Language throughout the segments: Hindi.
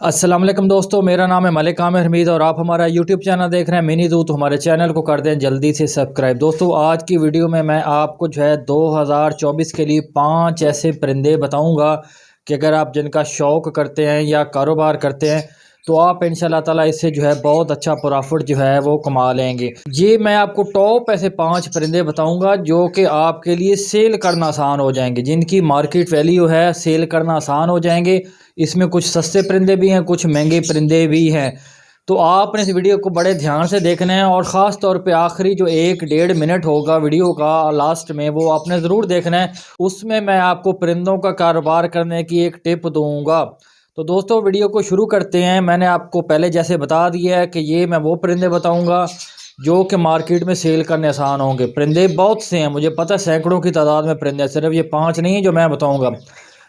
अस्सलाम वालेकुम दोस्तों, मेरा नाम है मलिक आमिर हमीद और आप हमारा यूट्यूब चैनल देख रहे हैं मिनी जू। तो हमारे चैनल को कर दें जल्दी से सब्सक्राइब। दोस्तों आज की वीडियो में मैं आपको जो है 2024 के लिए 5 ऐसे परिंदे बताऊंगा कि अगर आप जिनका शौक़ करते हैं या कारोबार करते हैं तो आप इंशाल्लाह ताला इससे जो है बहुत अच्छा प्रॉफिट जो है वो कमा लेंगे। ये मैं आपको टॉप ऐसे 5 परिंदे बताऊंगा जो कि आपके लिए सेल करना आसान हो जाएंगे, जिनकी मार्केट वैल्यू है, सेल करना आसान हो जाएंगे। इसमें कुछ सस्ते परिंदे भी हैं, कुछ महंगे परिंदे भी हैं। तो आपने इस वीडियो को बड़े ध्यान से देखना है और ख़ास तौर पे आखिरी जो 1-1.5 मिनट होगा वीडियो का लास्ट में, वो आपने ज़रूर देखना है। उसमें मैं आपको परिंदों का कारोबार करने की एक टिप दूंगा। तो दोस्तों वीडियो को शुरू करते हैं। मैंने आपको पहले जैसे बता दिया है कि ये मैं वो परिंदे बताऊंगा जो कि मार्केट में सेल करने आसान होंगे। परिंदे बहुत से हैं, मुझे पता है सैकड़ों की तादाद में परिंदे, सिर्फ ये 5 नहीं है जो मैं बताऊंगा,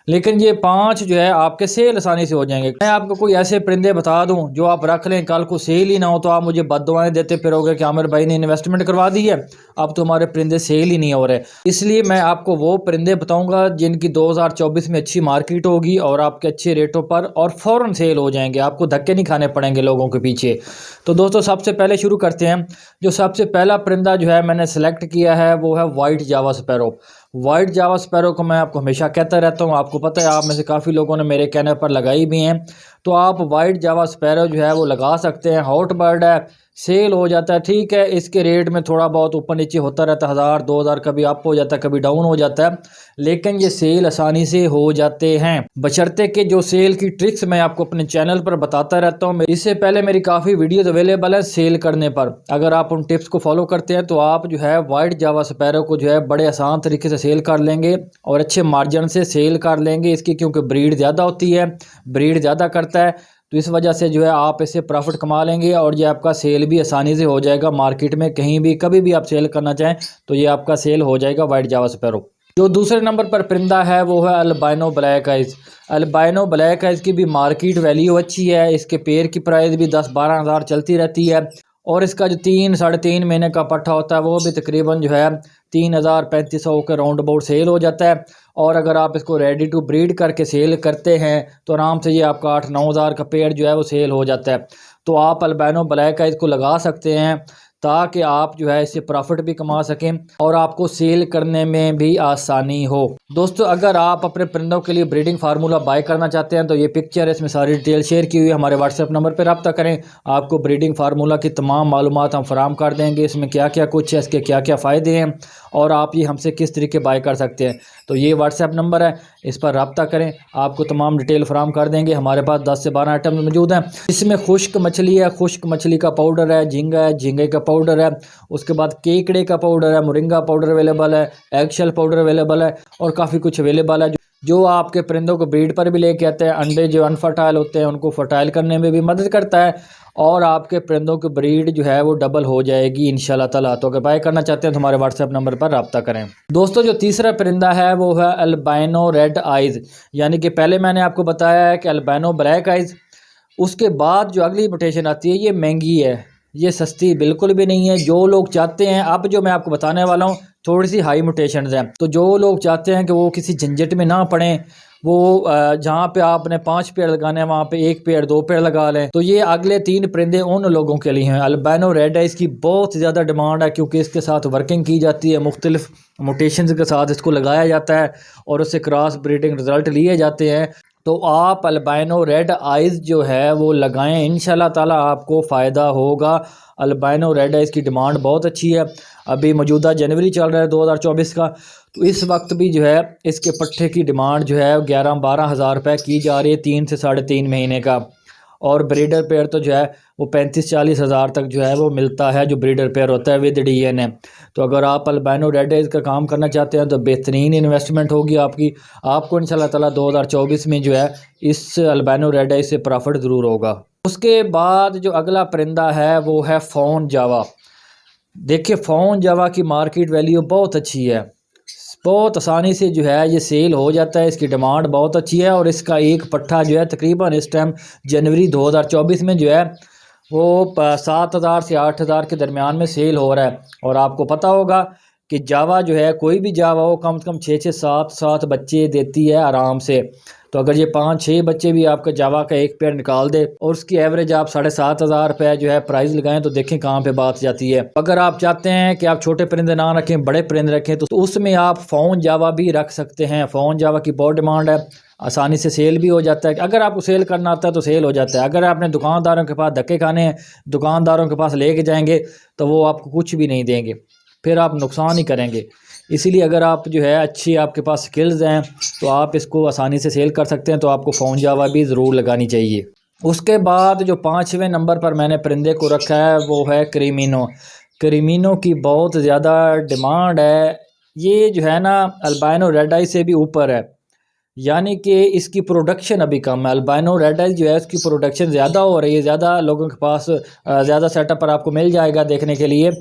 लेकिन ये 5 जो है आपके सेल आसानी से हो जाएंगे। मैं आपको कोई ऐसे परिंदे बता दूं जो आप रख लें, कल को सेल ही ना हो तो आप मुझे बददुआएं देते फिरोगे कि आमिर भाई ने इन्वेस्टमेंट करवा दी है, अब तो हमारे परिंदे सेल ही नहीं हो रहे। इसलिए मैं आपको वो परिंदे बताऊंगा जिनकी 2024 में अच्छी मार्केट होगी और आपके अच्छे रेटों पर और फ़ौरन सेल हो जाएंगे, आपको धक्के नहीं खाने पड़ेंगे लोगों के पीछे। तो दोस्तों सबसे पहले शुरू करते हैं। जो सबसे पहला परिंदा जो है मैंने सेलेक्ट किया है वो है वाइट जावा स्पैरो। वाइट जावा स्पैरो को मैं आपको हमेशा कहता रहता हूँ, आपको पता है, आप में से काफ़ी लोगों ने मेरे कहने पर लगाई भी हैं। तो आप वाइट जावा स्पैरो जो है वो लगा सकते हैं। हॉट बर्ड है, सेल हो जाता है, ठीक है। इसके रेट में थोड़ा बहुत ऊपर नीचे होता रहता है, 1000-2000 कभी अप हो जाता है, कभी डाउन हो जाता है, लेकिन ये सेल आसानी से हो जाते हैं। बशर्ते कि जो सेल की ट्रिक्स मैं आपको अपने चैनल पर बताता रहता हूँ। इससे पहले मेरी काफ़ी वीडियोज अवेलेबल है सेल करने पर, अगर आप उन टिप्स को फॉलो करते हैं तो आप जो है वाइट जावा स्पैरो को जो है बड़े आसान तरीके से सेल कर लेंगे और अच्छे मार्जिन से सेल कर लेंगे। इसकी क्योंकि ब्रीड ज़्यादा होती है, ब्रीड ज़्यादा करता है, तो इस वजह से जो है आप इससे प्रॉफिट कमा लेंगे और ये आपका सेल भी आसानी से हो जाएगा। मार्केट में कहीं भी कभी भी आप सेल करना चाहें तो ये आपका सेल हो जाएगा वाइट जावा स्पैरो। जो दूसरे नंबर पर परिंदा है वो है albino black eyes. Albino black eyes की भी मार्केट वैल्यू अच्छी है, इसके पेड़ की प्राइस भी 10-12 हज़ार चलती रहती है और इसका जो 3-3.5 महीने का पट्ठा होता है वो भी तकरीबन जो है 3000-3500 के राउंड अबाउट सेल हो जाता है। और अगर आप इसको रेडी टू ब्रीड करके सेल करते हैं तो आराम से ये आपका 8-9 हज़ार का पेड़ जो है वो सेल हो जाता है। तो आप अल्बाइनो ब्लैक आइज को लगा सकते हैं ताकि आप जो है इससे प्रॉफिट भी कमा सकें और आपको सेल करने में भी आसानी हो। दोस्तों अगर आप अपने परिंदों के लिए ब्रीडिंग फार्मूला बाय करना चाहते हैं तो ये पिक्चर है, इसमें सारी डिटेल शेयर की हुई है। हमारे व्हाट्सएप नंबर पर रब्ता करें, आपको ब्रीडिंग फार्मूला की तमाम मालूमात हम फराम कर देंगे, इसमें क्या क्या कुछ है, इसके क्या क्या फ़ायदे हैं और आप ये हमसे किस तरीके बाय कर सकते हैं। तो ये व्हाट्सएप नंबर है, इस पर रब्ता करें, आपको तमाम डिटेल फराम कर देंगे। हमारे पास 10 से 12 आइटम मौजूद हैं। इसमें खुश्क मछली है, खुश्क मछली का पाउडर है, झींगा है, झींगे का पाउडर है, उसके बाद केकड़े का पाउडर है, मोरिंगा पाउडर अवेलेबल है, एगशेल पाउडर अवेलेबल है और काफ़ी कुछ अवेलेबल है जो आपके परिंदों को ब्रीड पर भी लेके आते हैं। अंडे जो अनफर्टाइल होते हैं उनको फर्टाइल करने में भी मदद करता है और आपके परिंदों की ब्रीड जो है वो डबल हो जाएगी इंशाल्लाह ताला। तो अगर बाय करना चाहते हैं तो हमारे व्हाट्सएप नंबर पर रब्ता करें। दोस्तों जो तीसरा परिंदा है वो है अल्बाइनो रेड आइज, यानी कि पहले मैंने आपको बताया है कि अल्बाइनो ब्लैक आइज, उसके बाद जो अगली म्यूटेशन आती है ये महंगी है, ये सस्ती बिल्कुल भी नहीं है। जो लोग चाहते हैं, अब जो मैं आपको बताने वाला हूँ थोड़ी सी हाई म्यूटेशंस हैं, तो जो लोग चाहते हैं कि वो किसी झंझट में ना पड़ें, वो जहाँ पे आपने 5 पेड़ लगाने हैं वहाँ पे 1 पेड़ 2 पेड़ लगा लें, तो ये अगले 3 परिंदे उन लोगों के लिए हैं। अल्बाइनो रेड आइज की बहुत ज़्यादा डिमांड है क्योंकि इसके साथ वर्किंग की जाती है, मुख्तलिफ म्यूटेशंस के साथ इसको लगाया जाता है और उससे क्रॉस ब्रीडिंग रिजल्ट लिए जाते हैं। तो आप अल्बाइनो रेड आइज़ जो है वो लगाएं, इंशाल्लाह ताला आपको फ़ायदा होगा। अल्बाइनो रेड आइज़ की डिमांड बहुत अच्छी है। अभी मौजूदा जनवरी चल रहा है 2024 का, तो इस वक्त भी जो है इसके पट्ठे की डिमांड जो है 11-12 हज़ार रुपये की जा रही है 3 से 3.5 महीने का। और ब्रीडर पेयर तो जो है वो 35-40 हज़ार तक जो है वो मिलता है, जो ब्रीडर पेयर होता है विद डीएनए। तो अगर आप अल्बाइनो रेड आइज का काम करना चाहते हैं तो बेहतरीन इन्वेस्टमेंट होगी आपकी, आपको इंशाल्लाह ताला 2024 में जो है इस अल्बाइनो रेड आइज से प्रॉफिट ज़रूर होगा। उसके बाद जो अगला परिंदा है वो है फ़ॉन जावा। देखिए फ़ॉन जावा की मार्केट वैल्यू बहुत अच्छी है, बहुत आसानी से जो है ये सेल हो जाता है, इसकी डिमांड बहुत अच्छी है और इसका एक पट्ठा जो है तकरीबन इस टाइम जनवरी 2024 में जो है वो 7,000 से 8,000 के दरमियान में सेल हो रहा है। और आपको पता होगा कि जावा जो है, कोई भी जावा हो, कम से कम 6 से 7 बच्चे देती है आराम से। तो अगर ये 5-6 बच्चे भी आपका जावा का एक पेड़ निकाल दे और उसकी एवरेज आप 7,500 रुपये जो है प्राइस लगाएं, तो देखें कहाँ पे बात जाती है। अगर आप चाहते हैं कि आप छोटे परिंदे ना रखें, बड़े परिंदे रखें, तो उसमें आप फ़ोन जावा भी रख सकते हैं। फ़ोन जावा की बहुत डिमांड है, आसानी से सेल भी हो जाता है। अगर आपको सेल करना आता है तो सेल हो जाता है। अगर आपने दुकानदारों के पास धक्के खाने हैं, दुकानदारों के पास लेके जाएंगे, तो वो आपको कुछ भी नहीं देंगे, फिर आप नुकसान ही करेंगे। इसीलिए अगर आप जो है अच्छी आपके पास स्किल्स हैं तो आप इसको आसानी से सेल कर सकते हैं। तो आपको फ़ोन जावा भी ज़रूर लगानी चाहिए। उसके बाद जो 5वें नंबर पर मैंने परिंदे को रखा है वो है क्रीमिनो। क्रीमिनो की बहुत ज़्यादा डिमांड है। ये जो है ना अल्बाइनो रेड आई से भी ऊपर है, यानी कि इसकी प्रोडक्शन अभी कम है। अल्बाइनो रेड आई जो है उसकी प्रोडक्शन ज़्यादा हो रही है, ज़्यादा लोगों के पास ज़्यादा सेटअप पर आपको मिल जाएगा देखने के लिए।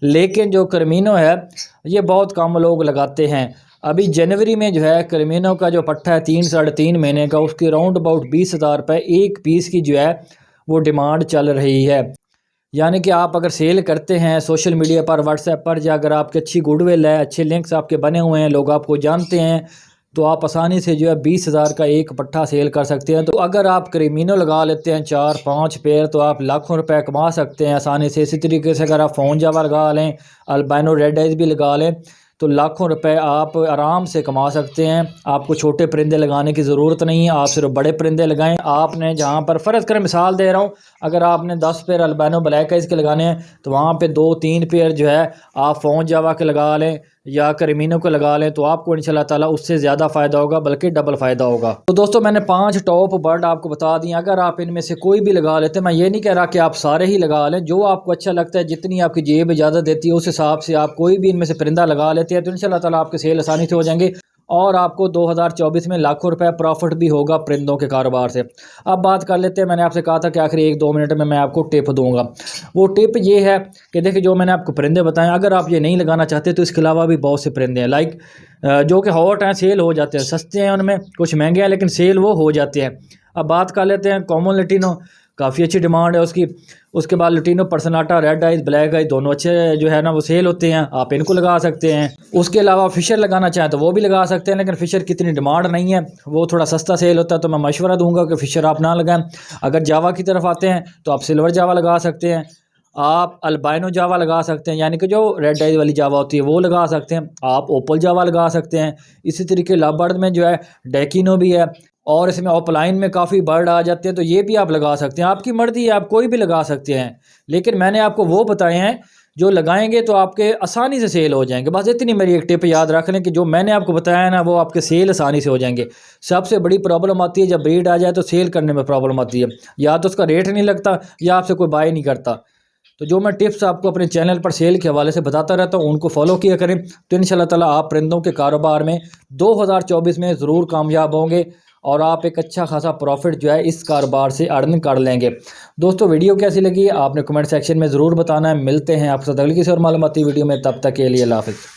लेकिन जो क्रीमिनो है ये बहुत कम लोग लगाते हैं। अभी जनवरी में जो है क्रीमिनो का जो पट्टा है 3-3.5 महीने का, उसकी राउंड अबाउट 20,000 रुपये एक पीस की जो है वो डिमांड चल रही है। यानी कि आप अगर सेल करते हैं सोशल मीडिया पर, व्हाट्सएप पर, या अगर आपकी अच्छी गुडविल है, अच्छे लिंक्स आपके बने हुए हैं, लोग आपको जानते हैं, तो आप आसानी से जो है 20,000 का एक पट्टा सेल कर सकते हैं। तो अगर आप क्रीमिनो लगा लेते हैं 4-5 पेयर, तो आप लाखों रुपए कमा सकते हैं आसानी से। इसी तरीके से अगर आप फ़ोन जावा लगा लें, अल्बाइनो रेड आइज भी लगा लें, तो लाखों रुपए आप आराम से कमा सकते हैं। आपको छोटे परिंदे लगाने की ज़रूरत नहीं है, आप सिर्फ बड़े परिंदे लगाएं। आपने जहाँ पर फ़र्ज़ करें, मिसाल दे रहा हूँ, अगर आपने 10 पेयर अल्बाइनो ब्लैक आइज के लगाने हैं, तो वहाँ पे 2-3 पेयर जो है आप फ़ोन जावा के लगा लें या क्रीमिनो को लगा लें, तो आपको इंशाल्लाह ताला उससे ज़्यादा फ़ायदा होगा, बल्कि डबल फ़ायदा होगा। तो दोस्तों मैंने 5 टॉप बर्ड आपको बता दिए। अगर आप इनमें से कोई भी लगा लेते हैं, मैं ये नहीं कह रहा कि आप सारे ही लगा लें, जो आपको अच्छा लगता है, जितनी आपकी जेब इजाज़त देती है उस हिसाब से आप कोई भी इनमें से परिंदा लगा लेते हैं, तो इंशाल्लाह ताला आपके सेल आसानी से हो जाएंगे और आपको 2024 में लाखों रुपए प्रॉफिट भी होगा परिंदों के कारोबार से। अब बात कर लेते हैं, मैंने आपसे कहा था कि आखिरी 1-2 मिनट में मैं आपको टिप दूंगा। वो टिप ये है कि देखिए, जो मैंने आपको परिंदे बताएं, अगर आप ये नहीं लगाना चाहते तो इसके अलावा भी बहुत से परिंदे हैं, लाइक जो कि हॉट हैं, सेल हो जाते हैं, सस्ते हैं, उनमें कुछ महंगे हैं, लेकिन सेल वो हो जाते हैं। अब बात कर लेते हैं कॉमन लटीनो, काफ़ी अच्छी डिमांड है उसकी। उसके बाद Latino पर्सनाटा, red eyes, black eyes, दोनों अच्छे जो है ना वो सेल होते हैं, आप इनको लगा सकते हैं। उसके अलावा फिशर लगाना चाहें तो वो भी लगा सकते हैं, लेकिन फिशर की इतनी डिमांड नहीं है, वो थोड़ा सस्ता सेल होता है, तो मैं मशवरा दूंगा कि फिशर आप ना लगाएं। अगर जावा की तरफ आते हैं तो आप सिल्वर जावा लगा सकते हैं, आप अल्बाइनो जावा लगा सकते हैं, यानी कि जो रेड आइज वाली जावा होती है वो लगा सकते हैं, आप ओपल जावा लगा सकते हैं। इसी तरीके लवबर्ड में जो है डेकिनो भी है, और इसमें ऑफलाइन में काफ़ी बर्ड आ जाते हैं, तो ये भी आप लगा सकते हैं। आपकी मर्जी है, आप कोई भी लगा सकते हैं, लेकिन मैंने आपको वो बताए हैं जो लगाएंगे तो आपके आसानी से सेल हो जाएंगे। बस इतनी मेरी एक टिप याद रख लें कि जो मैंने आपको बताया है ना, वो आपके सेल आसानी से हो जाएंगे। सबसे बड़ी प्रॉब्लम आती है जब ब्रीड आ जाए तो सेल करने में प्रॉब्लम आती है, या तो उसका रेट नहीं लगता या आपसे कोई बाय नहीं करता। तो जो मैं टिप्स आपको अपने चैनल पर सेल के हवाले से बताता रहता हूँ, उनको फॉलो किया करें, तो इंशाल्लाह ताला आप परिंदों के कारोबार में 2024 में ज़रूर कामयाब होंगे और आप एक अच्छा खासा प्रॉफिट जो है इस कारोबार से अर्न कर लेंगे। दोस्तों वीडियो कैसी लगी आपने कमेंट सेक्शन में ज़रूर बताना है। मिलते हैं आपके साथ अगली किसी और मालूमाती वीडियो में, तब तक के लिए अल्लाह हाफ़िज़।